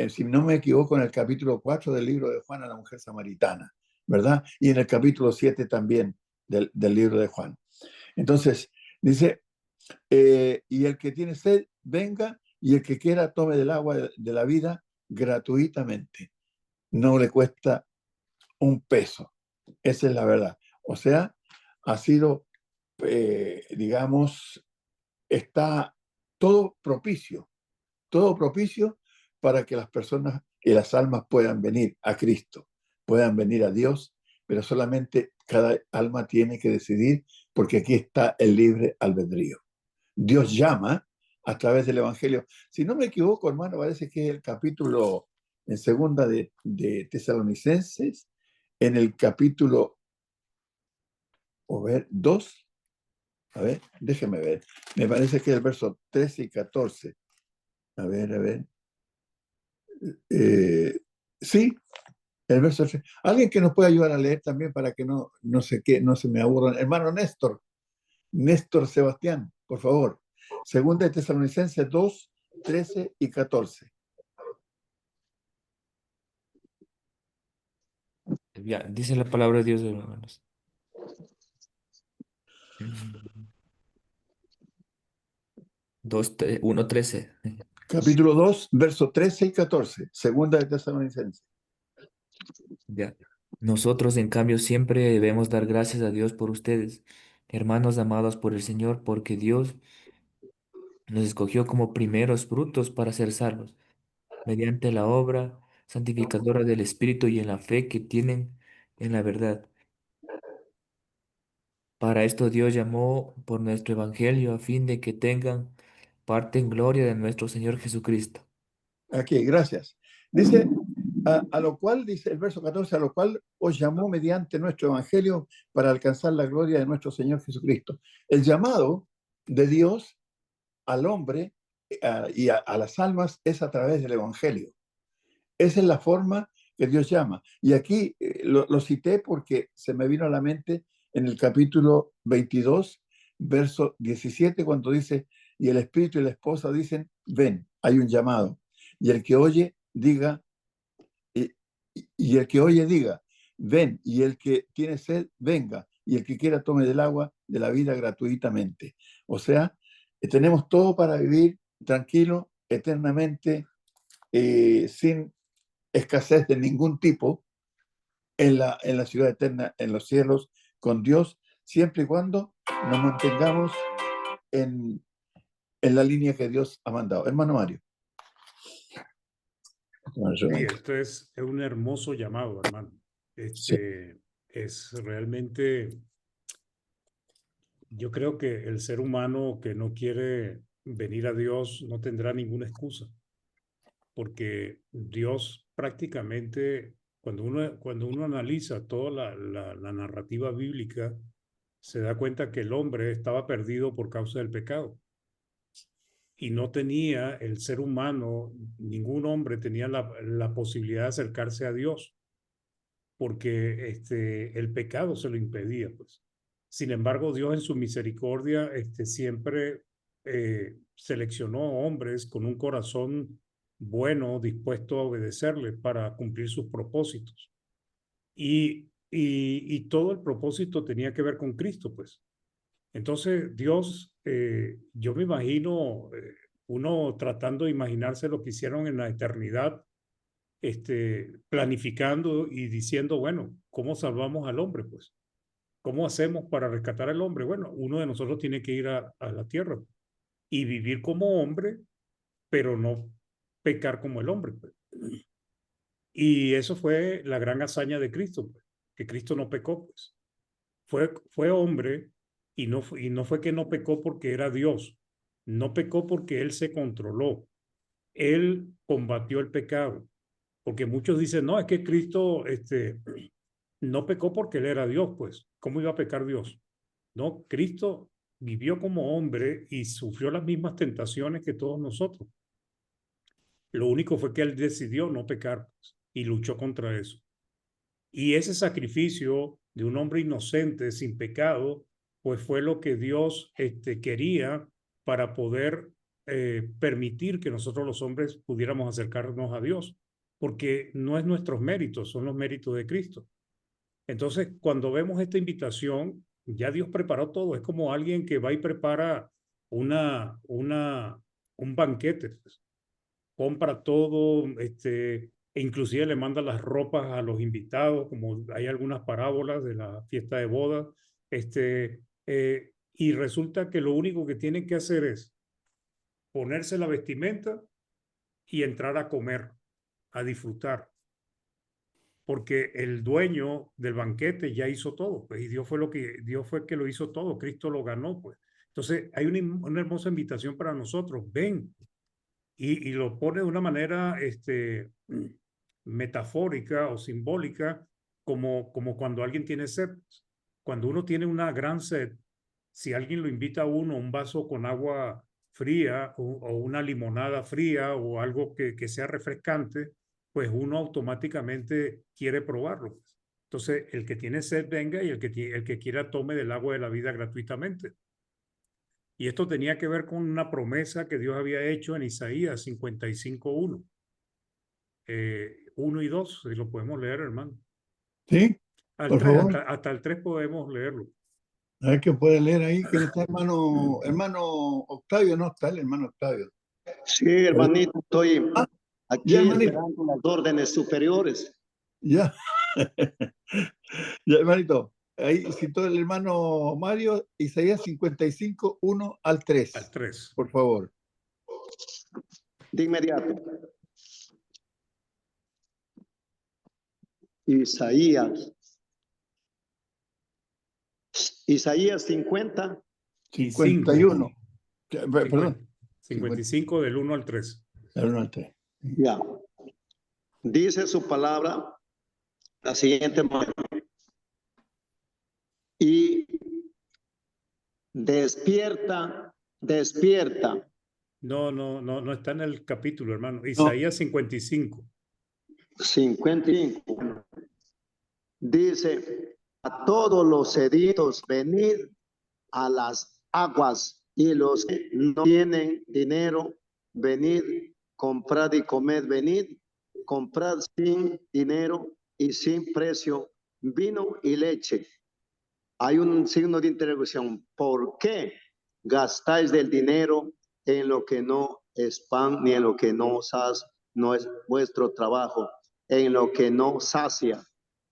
si no me equivoco, en el capítulo 4 del libro de Juan a la mujer samaritana, ¿verdad? Y en el capítulo 7 también del libro de Juan. Entonces, dice, y el que tiene sed, venga, y el que quiera tome del agua de la vida gratuitamente. No le cuesta un peso. Esa es la verdad. O sea, ha sido, digamos, está todo propicio para que las personas y las almas puedan venir a Cristo, puedan venir a Dios, pero solamente cada alma tiene que decidir, porque aquí está el libre albedrío. Dios llama a través del Evangelio. Si no me equivoco, hermano, parece que es el capítulo en segunda de Tesalonicenses, en el capítulo, 2, a ver, déjeme ver, me parece que es el verso 13 y 14. A ver, a ver. Sí, el verso 3. Alguien que nos pueda ayudar a leer también para que no sé qué, no se me aburran. Hermano Néstor Sebastián, por favor. Segunda de Tesalonicenses 2, 13 y 14. Ya, dice la palabra de Dios, hermanos. Mm, 1:13. Capítulo 2, versos 13 y 14. Segunda de Tesalonicenses. Ya. Nosotros, en cambio, siempre debemos dar gracias a Dios por ustedes, hermanos amados por el Señor, porque Dios nos escogió como primeros frutos para ser salvos, mediante la obra santificadora del Espíritu y en la fe que tienen en la verdad. Para esto Dios llamó por nuestro Evangelio a fin de que tengan parte en gloria de nuestro Señor Jesucristo. Aquí, gracias. Dice, a lo cual, dice el verso 14, a lo cual os llamó mediante nuestro evangelio para alcanzar la gloria de nuestro Señor Jesucristo. El llamado de Dios al hombre y a las almas es a través del evangelio. Esa es la forma que Dios llama. Y aquí lo cité porque se me vino a la mente en el capítulo 22, verso 17, cuando dice, y el espíritu y la esposa dicen, ven, hay un llamado. Y el que oye, diga, y el que oye, diga, ven, y el que tiene sed, venga, y el que quiera tome del agua de la vida gratuitamente. O sea, tenemos todo para vivir tranquilo, eternamente, sin escasez de ningún tipo en la ciudad eterna, en los cielos, con Dios, siempre y cuando nos mantengamos en la línea que Dios ha mandado. Hermano Mario. Sí, esto es un hermoso llamado, hermano. Es realmente, yo creo que el ser humano que no quiere venir a Dios no tendrá ninguna excusa, porque Dios prácticamente, cuando uno analiza toda la narrativa bíblica, se da cuenta que el hombre estaba perdido por causa del pecado. Y no tenía el ser humano, ningún hombre tenía la posibilidad de acercarse a Dios, porque el pecado se lo impedía, pues. Sin embargo, Dios en su misericordia siempre seleccionó hombres con un corazón bueno, dispuesto a obedecerle para cumplir sus propósitos. Y todo el propósito tenía que ver con Cristo, pues. Entonces, Dios, yo me imagino, uno tratando de imaginarse lo que hicieron en la eternidad, planificando y diciendo, bueno, ¿cómo salvamos al hombre? Pues, ¿cómo hacemos para rescatar al hombre? Bueno, uno de nosotros tiene que ir a la tierra y vivir como hombre, pero no pecar como el hombre, pues. Y eso fue la gran hazaña de Cristo, pues, que Cristo no pecó, pues. Fue hombre y no fue que no pecó porque era Dios, no pecó porque él se controló, él combatió el pecado, porque muchos dicen, no, es que Cristo no pecó porque él era Dios, pues, ¿cómo iba a pecar Dios? No, Cristo vivió como hombre y sufrió las mismas tentaciones que todos nosotros. Lo único fue que él decidió no pecar, pues, y luchó contra eso. Y ese sacrificio de un hombre inocente, sin pecado, pues fue lo que Dios quería para poder permitir que nosotros los hombres pudiéramos acercarnos a Dios, porque no es nuestros méritos, son los méritos de Cristo. Entonces, cuando vemos esta invitación, ya Dios preparó todo. Es como alguien que va y prepara un banquete, pues. Compra todo, e inclusive le manda las ropas a los invitados, como hay algunas parábolas de la fiesta de boda, y resulta que lo único que tienen que hacer es ponerse la vestimenta y entrar a comer, a disfrutar, porque el dueño del banquete ya hizo todo, pues, y Dios fue que lo hizo todo, Cristo lo ganó, pues. Entonces hay una hermosa invitación para nosotros, ven, y lo pone de una manera metafórica o simbólica, como cuando alguien tiene sed. Cuando uno tiene una gran sed, si alguien lo invita a uno a un vaso con agua fría o una limonada fría o algo que sea refrescante, pues uno automáticamente quiere probarlo. Entonces, el que tiene sed venga y el que quiera tome del agua de la vida gratuitamente. Y esto tenía que ver con una promesa que Dios había hecho en Isaías 55:1. 1 y 2, si lo podemos leer, hermano. ¿Sí? Al Por 3, favor. hasta el 3 podemos leerlo. A ver qué puede leer ahí. ¿Quién está, hermano Octavio? No está el hermano Octavio. Sí, hermanito, estoy aquí Ya, hermanito. esperando las órdenes superiores. Ya. Ya, hermanito. Ahí citó el hermano Mario, Isaías 55, 1 al 3. Al 3. Por favor. De inmediato. Isaías 50. 51. Perdón. 55 del 1 al 3. Del 1 al 3. Ya. Dice su palabra la siguiente manera. Y despierta. No está en el capítulo, hermano. Isaías 55. 55. Dice, a todos los sedientos venid a las aguas, y los que no tienen dinero, venid, comprad y comed, venid, comprad sin dinero y sin precio vino y leche. Hay un signo de interrogación. ¿Por qué gastáis del dinero en lo que no es pan, ni en lo que no es vuestro trabajo, en lo que no sacia?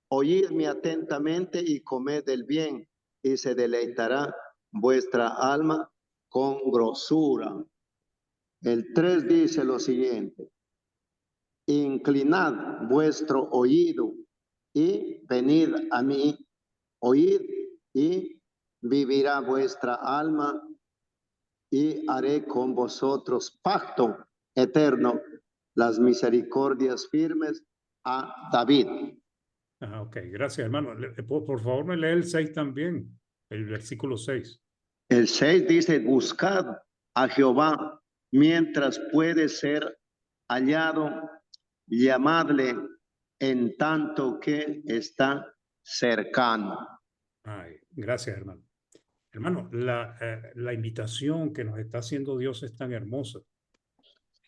Oídme atentamente y comed del bien, y se deleitará vuestra alma con grosura. El 3 dice lo siguiente: inclinad vuestro oído y venid a mí, oíd y vivirá vuestra alma, y haré con vosotros pacto eterno, las misericordias firmes a David. Ok, gracias, hermano. Por favor, me lee el 6 también, el versículo 6. El 6 dice, buscad a Jehová mientras puede ser hallado, llamadle en tanto que está cercano. Ay, gracias, hermano. Hermano, la invitación que nos está haciendo Dios es tan hermosa.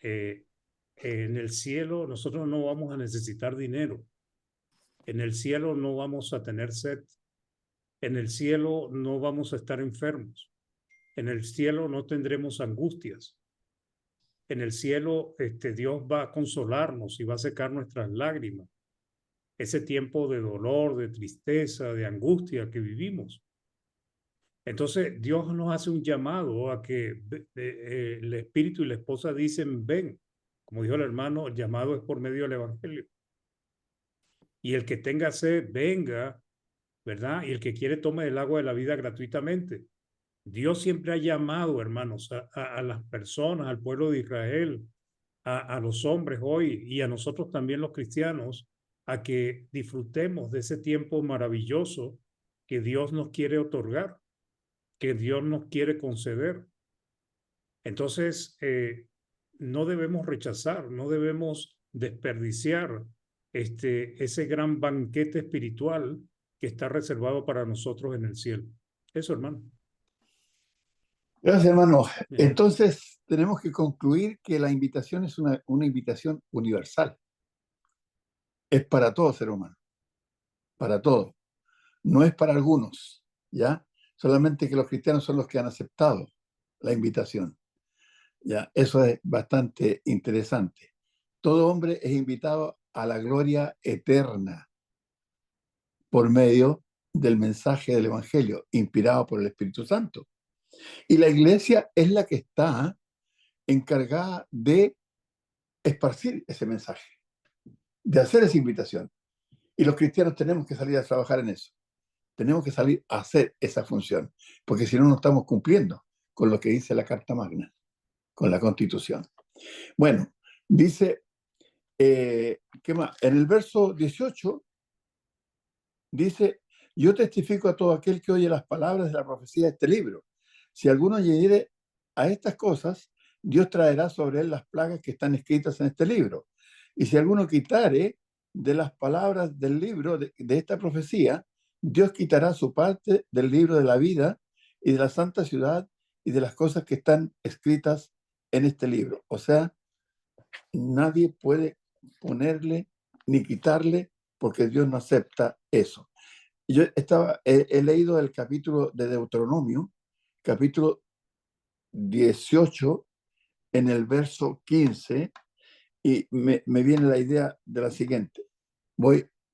En el cielo nosotros no vamos a necesitar dinero. En el cielo no vamos a tener sed. En el cielo no vamos a estar enfermos. En el cielo no tendremos angustias. En el cielo Dios va a consolarnos y va a secar nuestras lágrimas. Ese tiempo de dolor, de tristeza, de angustia que vivimos. Entonces Dios nos hace un llamado a que el espíritu y la esposa dicen ven. Como dijo el hermano, el llamado es por medio del evangelio. Y el que tenga sed, venga, ¿verdad? Y el que quiere tome del agua de la vida gratuitamente. Dios siempre ha llamado, hermanos, a las personas, al pueblo de Israel, a los hombres hoy y a nosotros también los cristianos, a que disfrutemos de ese tiempo maravilloso que Dios nos quiere otorgar, que Dios nos quiere conceder. Entonces, no debemos rechazar, no debemos desperdiciar ese gran banquete espiritual que está reservado para nosotros en el cielo. Eso, hermano. Gracias, hermano. Entonces, tenemos que concluir que la invitación es una invitación universal. Es para todo ser humano. Para todos. No es para algunos, ¿ya? Solamente que los cristianos son los que han aceptado la invitación. ¿Ya? Eso es bastante interesante. Todo hombre es invitado a la gloria eterna por medio del mensaje del Evangelio, inspirado por el Espíritu Santo. Y la iglesia es la que está encargada de esparcir ese mensaje, de hacer esa invitación. Y los cristianos tenemos que salir a trabajar en eso. Tenemos que salir a hacer esa función, porque si no, no estamos cumpliendo con lo que dice la Carta Magna, con la Constitución. Bueno, dice, ¿qué más? En el verso 18, dice, yo testifico a todo aquel que oye las palabras de la profecía de este libro. Si alguno oyere a estas cosas, Dios traerá sobre él las plagas que están escritas en este libro. Y si alguno quitare de las palabras del libro de esta profecía, Dios quitará su parte del libro de la vida y de la santa ciudad y de las cosas que están escritas en este libro. O sea, nadie puede ponerle ni quitarle porque Dios no acepta eso. Yo he leído el capítulo de Deuteronomio, capítulo 18, en el verso 15, y me viene la idea de la siguiente.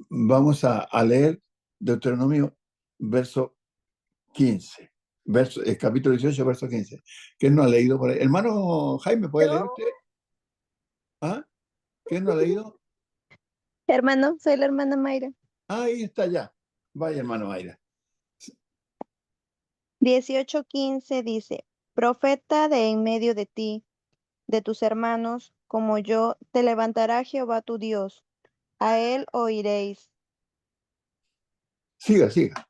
Vamos a leer Deuteronomio, verso 15. Capítulo 18, verso 15. ¿Quién no ha leído por ahí? Hermano Jaime, ¿puede leer usted? ¿Ah? ¿Quién no ha leído? Hermano, soy la hermana Mayra. Ahí está ya. Vaya, hermano Mayra. 18:15 dice, profeta de en medio de ti, de tus hermanos, como yo, te levantará Jehová tu Dios. A él oiréis. Siga, siga.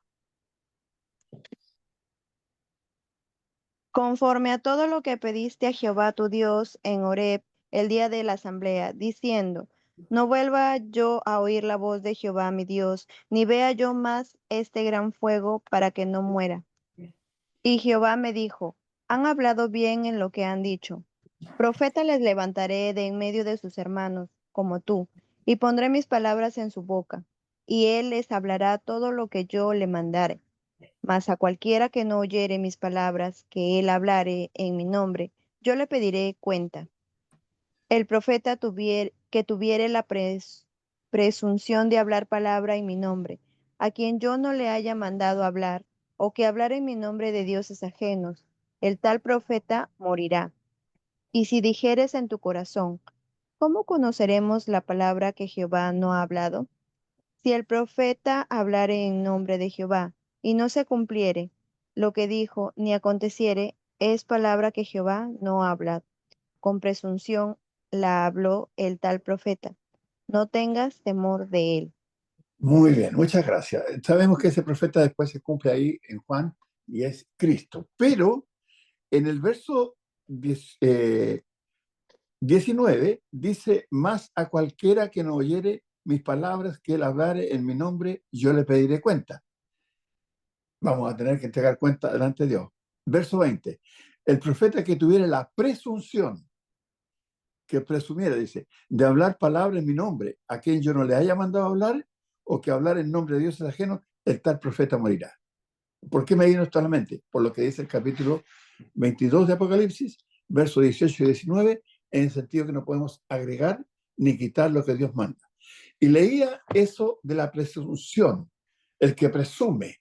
Conforme a todo lo que pediste a Jehová tu Dios en Horeb el día de la asamblea, diciendo, no vuelva yo a oír la voz de Jehová mi Dios, ni vea yo más este gran fuego para que no muera. Y Jehová me dijo, han hablado bien en lo que han dicho. Profeta les levantaré de en medio de sus hermanos, como tú, y pondré mis palabras en su boca, y él les hablará todo lo que yo le mandare. Mas a cualquiera que no oyere mis palabras, que él hablare en mi nombre, yo le pediré cuenta. El profeta que tuviere la presunción de hablar palabra en mi nombre, a quien yo no le haya mandado hablar, o que hablare en mi nombre de dioses ajenos, el tal profeta morirá. Y si dijeres en tu corazón, ¿cómo conoceremos la palabra que Jehová no ha hablado? Si el profeta hablare en nombre de Jehová, y no se cumpliere lo que dijo, ni aconteciere, es palabra que Jehová no ha hablado. Con presunción la habló el tal profeta. No tengas temor de él. Muy bien, muchas gracias. Sabemos que ese profeta después se cumple ahí en Juan y es Cristo. Pero en el verso 19 dice, más a cualquiera que no oyere mis palabras, que él hablare en mi nombre, yo le pediré cuenta. Vamos a tener que entregar cuenta delante de Dios. Verso 20, el profeta que tuviera la presunción, que presumiera, dice, de hablar palabra en mi nombre, a quien yo no le haya mandado hablar, o que hablar en nombre de dioses ajenos, el tal profeta morirá. ¿Por qué me vino esto a la mente? Por lo que dice el capítulo 22 de Apocalipsis, versos 18 y 19, en el sentido que no podemos agregar ni quitar lo que Dios manda. Y leía eso de la presunción, el que presume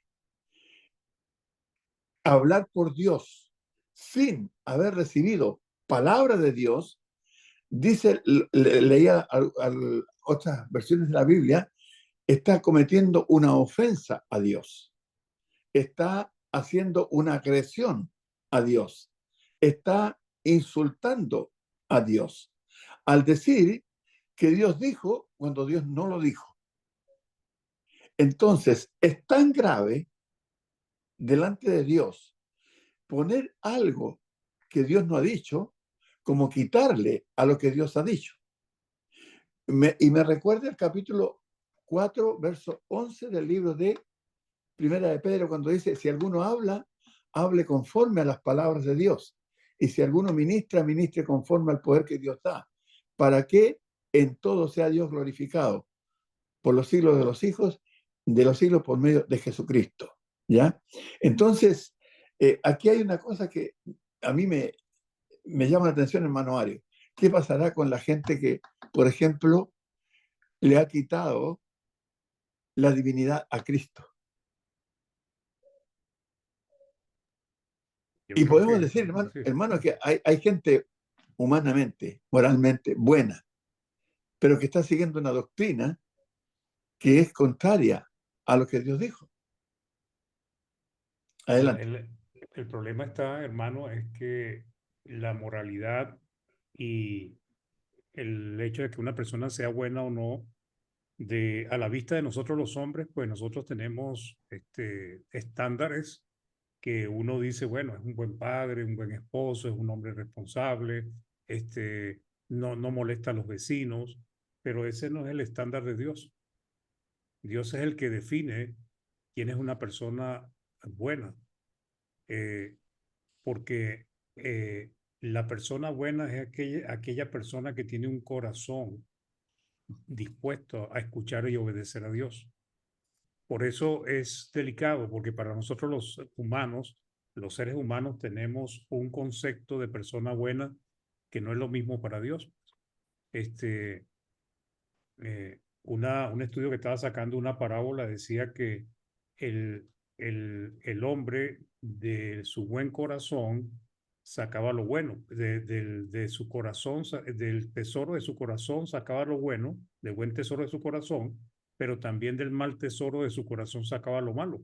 hablar por Dios sin haber recibido palabra de Dios, dice, leía otras versiones de la Biblia, está cometiendo una ofensa a Dios, está haciendo una agresión a Dios, está insultando a Dios, al decir que Dios dijo cuando Dios no lo dijo. Entonces, es tan grave delante de Dios poner algo que Dios no ha dicho como quitarle a lo que Dios ha dicho. Y me recuerda el capítulo 4, verso 11 del libro de Primera de Pedro, cuando dice, si alguno habla, hable conforme a las palabras de Dios. Y si alguno ministra, ministre conforme al poder que Dios da, para que en todo sea Dios glorificado por los siglos de los hijos, de los siglos por medio de Jesucristo. ¿Ya? Entonces, aquí hay una cosa que a mí me llama la atención, hermano Ario. ¿Qué pasará con la gente que, por ejemplo, le ha quitado la divinidad a Cristo? Yo Y creo podemos que decir, sí. hermano, que hay gente humanamente, moralmente buena, pero que está siguiendo una doctrina que es contraria a lo que Dios dijo. El, Adelante. el- el problema está, hermano, es que la moralidad y el hecho de que una persona sea buena o no, a la vista de nosotros los hombres, pues nosotros tenemos estándares que uno dice, bueno, es un buen padre, un buen esposo, es un hombre responsable, no molesta a los vecinos, pero ese no es el estándar de Dios. Dios es el que define quién es una persona buena, eh, porque la persona buena es aquella persona que tiene un corazón dispuesto a escuchar y obedecer a Dios. Por eso es delicado, porque para nosotros los humanos, los seres humanos, tenemos un concepto de persona buena que no es lo mismo para Dios. Un estudio que estaba sacando una parábola decía que el hombre de su buen corazón sacaba lo bueno, de su corazón, del tesoro de su corazón sacaba lo bueno, del buen tesoro de su corazón, pero también del mal tesoro de su corazón sacaba lo malo.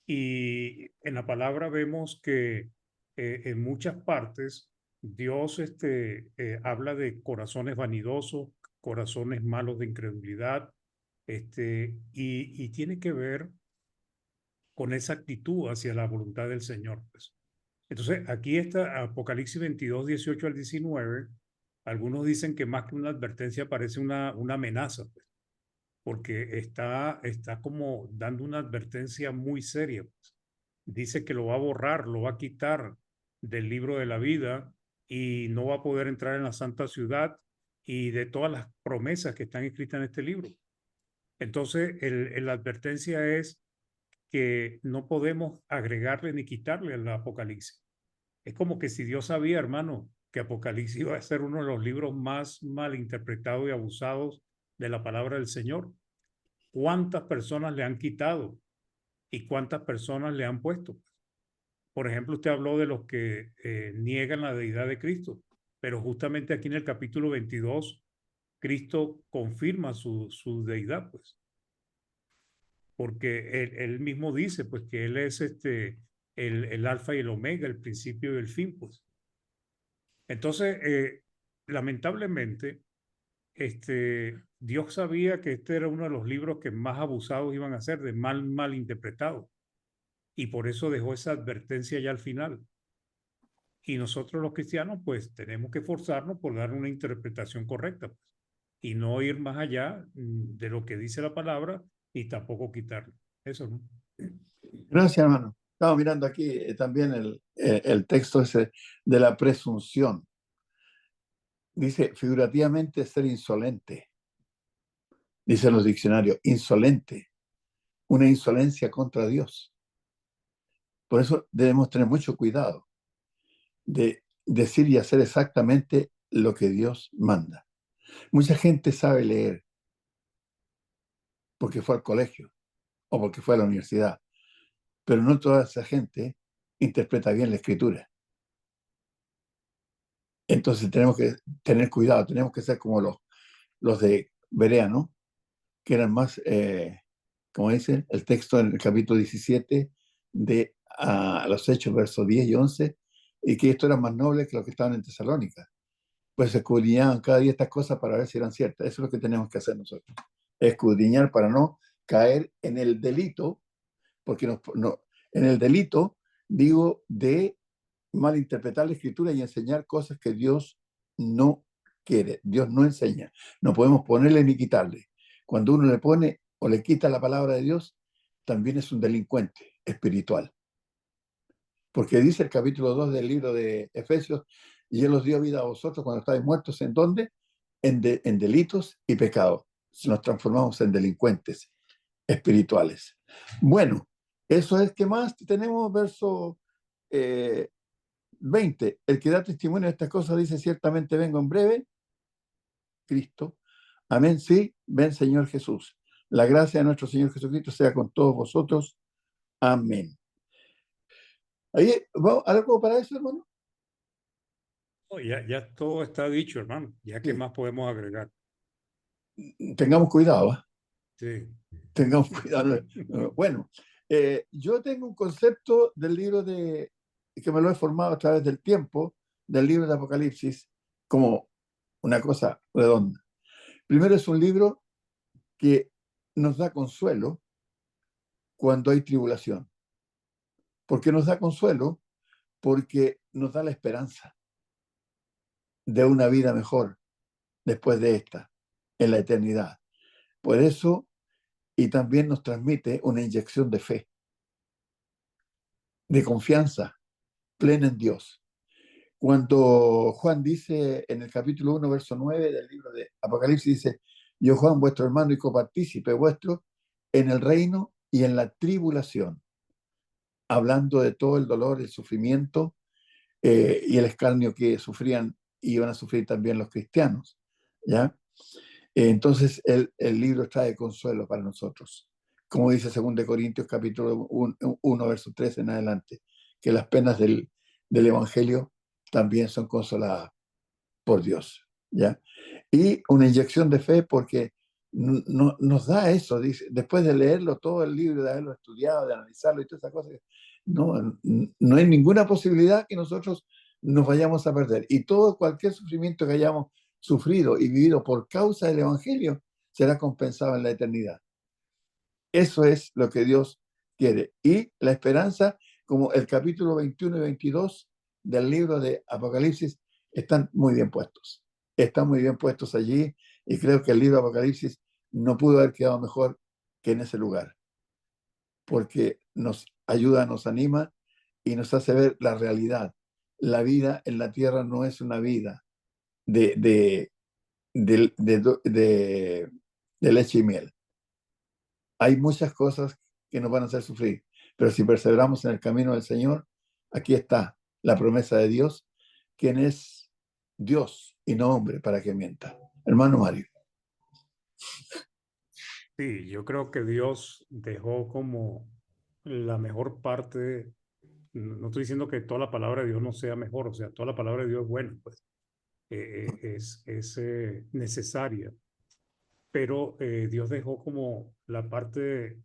Y en la palabra vemos que en muchas partes Dios habla de corazones vanidosos, corazones malos de incredulidad, y tiene que ver con esa actitud hacia la voluntad del Señor, pues. Entonces, aquí está Apocalipsis 22, 18 al 19. Algunos dicen que más que una advertencia parece una amenaza, pues, porque está como dando una advertencia muy seria, pues. Dice que lo va a borrar, lo va a quitar del libro de la vida y no va a poder entrar en la santa ciudad y de todas las promesas que están escritas en este libro. Entonces, la advertencia es que no podemos agregarle ni quitarle al Apocalipsis. Es como que si Dios sabía, hermano, que Apocalipsis iba a ser uno de los libros más mal interpretados y abusados de la palabra del Señor. ¿Cuántas personas le han quitado y cuántas personas le han puesto? Por ejemplo, usted habló de los que niegan la deidad de Cristo, pero justamente aquí en el capítulo 22, Cristo confirma su deidad, pues, porque él mismo dice, pues, que Él es el alfa y el omega, el principio y el fin, pues. Entonces, lamentablemente, Dios sabía que este era uno de los libros que más abusados iban a ser, de mal interpretados, y por eso dejó esa advertencia ya al final. Y nosotros los cristianos, pues tenemos que esforzarnos por dar una interpretación correcta, pues, y no ir más allá de lo que dice la palabra y tampoco quitarlo. Eso, ¿no? Gracias, hermano. Estamos mirando aquí también el texto ese de la presunción. Dice figurativamente ser insolente. Dicen los diccionarios, insolente. Una insolencia contra Dios. Por eso debemos tener mucho cuidado de decir y hacer exactamente lo que Dios manda. Mucha gente sabe leer porque fue al colegio o porque fue a la universidad, pero no toda esa gente interpreta bien la escritura. Entonces tenemos que tener cuidado, tenemos que ser como los de Berea, ¿no? Que eran más, como dice el texto en el capítulo 17 de los Hechos, versos 10 y 11, y que esto era más noble que lo que estaban en Tesalónica. Pues escudriñaban cada día estas cosas para ver si eran ciertas. Eso es lo que tenemos que hacer nosotros. Escudriñar para no caer en el delito, porque en el delito, digo, de malinterpretar la escritura y enseñar cosas que Dios no quiere. Dios no enseña. No podemos ponerle ni quitarle. Cuando uno le pone o le quita la palabra de Dios, también es un delincuente espiritual. Porque dice el capítulo 2 del libro de Efesios, y Él os dio vida a vosotros cuando estáis muertos. ¿En dónde? En delitos y pecados. Nos transformamos en delincuentes espirituales. Bueno, eso es. ¿Qué más tenemos? Verso 20. El que da testimonio de estas cosas dice: ciertamente vengo en breve. Cristo. Amén. Sí, ven Señor Jesús. La gracia de nuestro Señor Jesucristo sea con todos vosotros. Amén. Ahí, ¿algo para eso, hermano? Oh, ya todo está dicho, hermano. Ya qué Sí. más podemos agregar. Tengamos cuidado, ¿eh? Sí. Tengamos cuidado. Bueno, yo tengo un concepto del libro que me lo he formado a través del tiempo, del libro de Apocalipsis, como una cosa redonda. Primero, es un libro que nos da consuelo cuando hay tribulación. ¿Por qué nos da consuelo? Porque nos da la esperanza de una vida mejor después de esta, en la eternidad. Por eso, y también nos transmite una inyección de fe, de confianza plena en Dios. Cuando Juan dice en el capítulo 1, verso 9 del libro de Apocalipsis, dice: yo, Juan, vuestro hermano y copartícipe vuestro en el reino y en la tribulación, hablando de todo el dolor, el sufrimiento y el escarnio que sufrían y iban a sufrir también los cristianos, ¿ya? Entonces el libro trae consuelo para nosotros, como dice 2 Corintios capítulo 1, verso 13 en adelante, que las penas del Evangelio también son consoladas por Dios, ¿ya? Y una inyección de fe porque nos da eso, dice, después de leerlo todo el libro, de haberlo estudiado, de analizarlo y todas esas cosas, no hay ninguna posibilidad que nosotros nos vayamos a perder. Y cualquier sufrimiento que hayamos sufrido y vivido por causa del Evangelio será compensado en la eternidad. Eso es lo que Dios quiere. Y la esperanza, como el capítulo 21 y 22 del libro de Apocalipsis, están muy bien puestos. Están muy bien puestos allí y creo que el libro de Apocalipsis no pudo haber quedado mejor que en ese lugar, porque nos ayuda, nos anima y nos hace ver la realidad. La vida en la tierra no es una vida de leche y miel. Hay muchas cosas que nos van a hacer sufrir, pero si perseveramos en el camino del Señor, aquí está la promesa de Dios, quien es Dios y no hombre para que mienta. Hermano Mario. Sí, yo creo que Dios dejó como la mejor parte. No estoy diciendo que toda la palabra de Dios no sea mejor, o sea, toda la palabra de Dios es buena, pues es necesaria, pero Dios dejó como la parte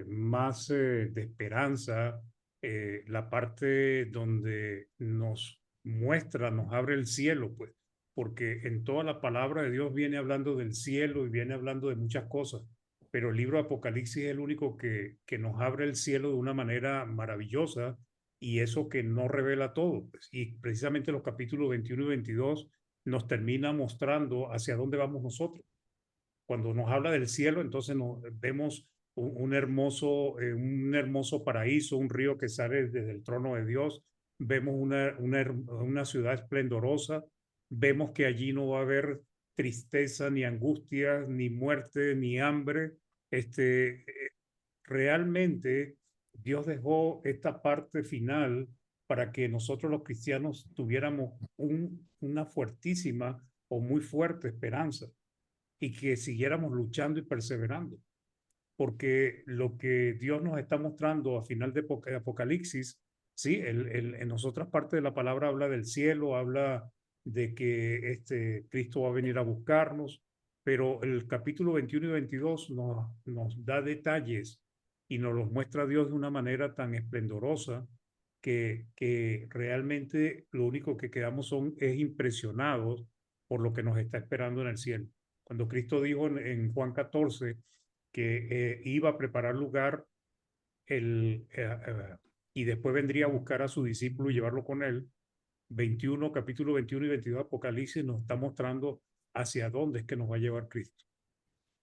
más de esperanza, la parte donde nos muestra, nos abre el cielo, pues, porque en toda la palabra de Dios viene hablando del cielo y viene hablando de muchas cosas, pero el libro de Apocalipsis es el único que nos abre el cielo de una manera maravillosa y eso que no revela todo, pues, y precisamente los capítulos 21 y 22 nos termina mostrando hacia dónde vamos nosotros. Cuando nos habla del cielo, entonces vemos un hermoso paraíso, un río que sale desde el trono de Dios, vemos una ciudad esplendorosa, vemos que allí no va a haber tristeza, ni angustia, ni muerte, ni hambre. Realmente Dios dejó esta parte final para que nosotros los cristianos tuviéramos una fuertísima o muy fuerte esperanza y que siguiéramos luchando y perseverando. Porque lo que Dios nos está mostrando a final de Apocalipsis, sí, en otras partes de la palabra habla del cielo, habla de que Cristo va a venir a buscarnos, pero el capítulo 21 y 22 nos da detalles y nos los muestra Dios de una manera tan esplendorosa que realmente lo único que quedamos es impresionados por lo que nos está esperando en el cielo. Cuando Cristo dijo en Juan 14 que iba a preparar lugar y después vendría a buscar a su discípulo y llevarlo con él, capítulo 21 y 22 de Apocalipsis nos está mostrando hacia dónde es que nos va a llevar Cristo.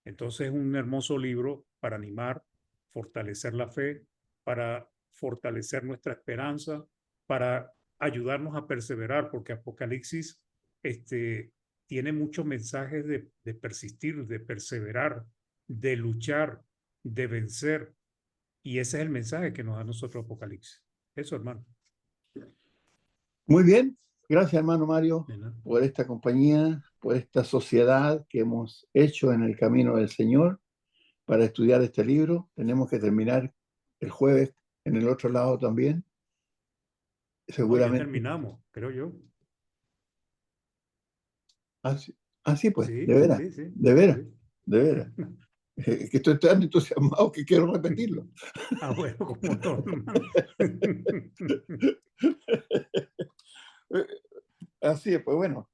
Entonces es un hermoso libro para animar, fortalecer la fe, para fortalecer nuestra esperanza, para ayudarnos a perseverar, porque Apocalipsis tiene muchos mensajes de persistir, de perseverar, de luchar, de vencer. Y ese es el mensaje que nos da a nosotros Apocalipsis. Eso, hermano. Muy bien. Gracias, hermano Mario, De nada. por esta compañía, por esta sociedad que hemos hecho en el camino del Señor para estudiar este libro. Tenemos que terminar el jueves en el otro lado también. No, ya Seguramente. terminamos, creo yo. Así pues, Sí, de veras, sí, sí, de veras, sí. de veras. Que estoy tan entusiasmado que quiero repetirlo. Ah, bueno, como no, hermano. Así es, pues bueno.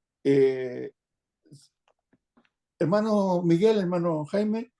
Hermano Miguel, hermano Jaime,